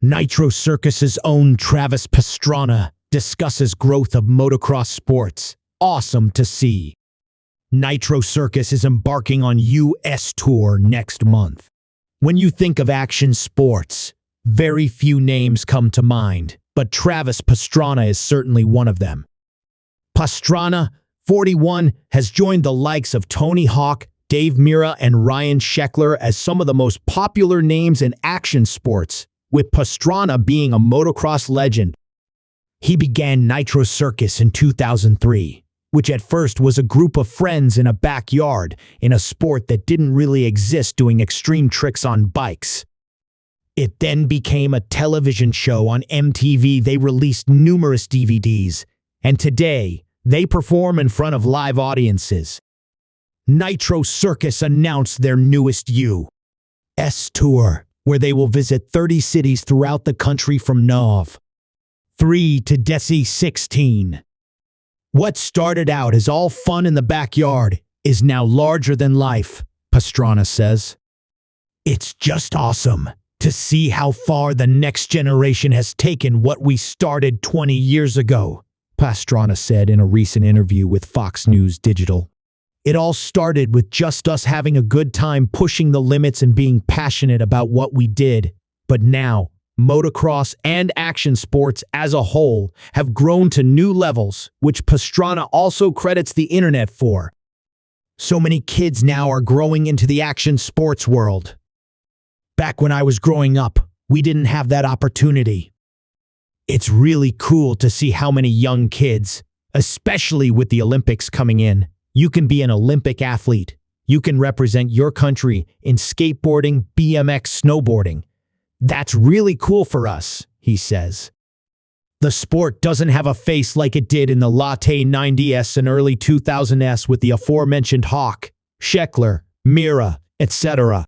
Nitro Circus's own Travis Pastrana discusses growth of motocross sports. Awesome to see. Nitro Circus is embarking on US tour next month. When you think of action sports, very few names come to mind, but Travis Pastrana is certainly one of them. Pastrana, 41, has joined the likes of Tony Hawk, Dave Mirra, and Ryan Sheckler as some of the most popular names in action sports, with Pastrana being a motocross legend. He began Nitro Circus in 2003, which at first was a group of friends in a backyard in a sport that didn't really exist doing extreme tricks on bikes. It then became a television show on MTV. They released numerous DVDs, and today they perform in front of live audiences. Nitro Circus announced their newest US tour, where they will visit 30 cities throughout the country from Nov. 3 to Deci 16. What started out as all fun in the backyard is now larger than life, Pastrana says. It's just awesome to see how far the next generation has taken what we started 20 years ago, Pastrana said in a recent interview with Fox News Digital. It all started with just us having a good time pushing the limits and being passionate about what we did. But now, motocross and action sports as a whole have grown to new levels, which Pastrana also credits the internet for. So many kids now are growing into the action sports world. Back when I was growing up, we didn't have that opportunity. It's really cool to see how many young kids, especially with the Olympics coming in, you can be an Olympic athlete. You can represent your country in skateboarding, BMX, snowboarding. That's really cool for us, he says. The sport doesn't have a face like it did in the late 90s and early 2000s with the aforementioned Hawk, Sheckler, Mirra, etc.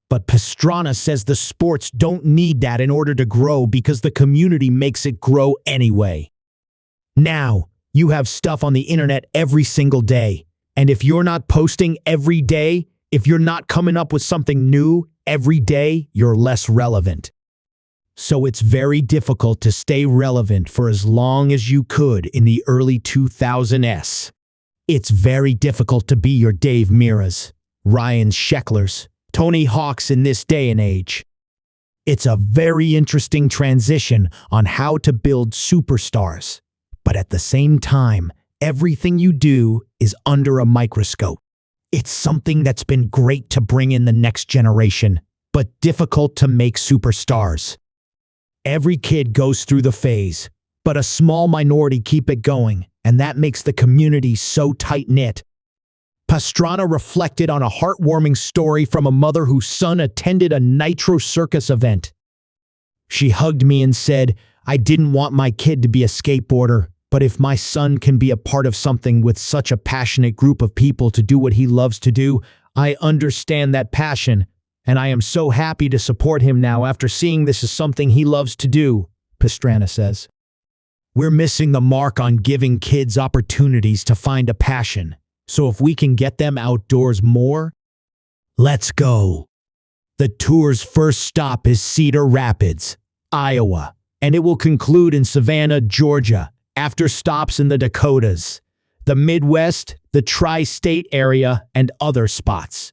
But Pastrana says the sports don't need that in order to grow because the community makes it grow anyway. Now, you have stuff on the internet every single day. And if you're not posting every day, if you're not coming up with something new every day, you're less relevant. So it's very difficult to stay relevant for as long as you could in the early 2000s. It's very difficult to be your Dave Mirras, Ryan Shecklers, Tony Hawks in this day and age. It's a very interesting transition on how to build superstars. But at the same time, everything you do is under a microscope. It's something that's been great to bring in the next generation, but difficult to make superstars. Every kid goes through the phase, but a small minority keep it going, and that makes the community so tight-knit. Pastrana reflected on a heartwarming story from a mother whose son attended a Nitro Circus event. She hugged me and said, "I didn't want my kid to be a skateboarder, but if my son can be a part of something with such a passionate group of people to do what he loves to do, I understand that passion, and I am so happy to support him now after seeing this is something he loves to do," Pastrana says. We're missing the mark on giving kids opportunities to find a passion, so if we can get them outdoors more, let's go. The tour's first stop is Cedar Rapids, Iowa, and it will conclude in Savannah, Georgia, after stops in the Dakotas, the Midwest, the tri-state area, and other spots.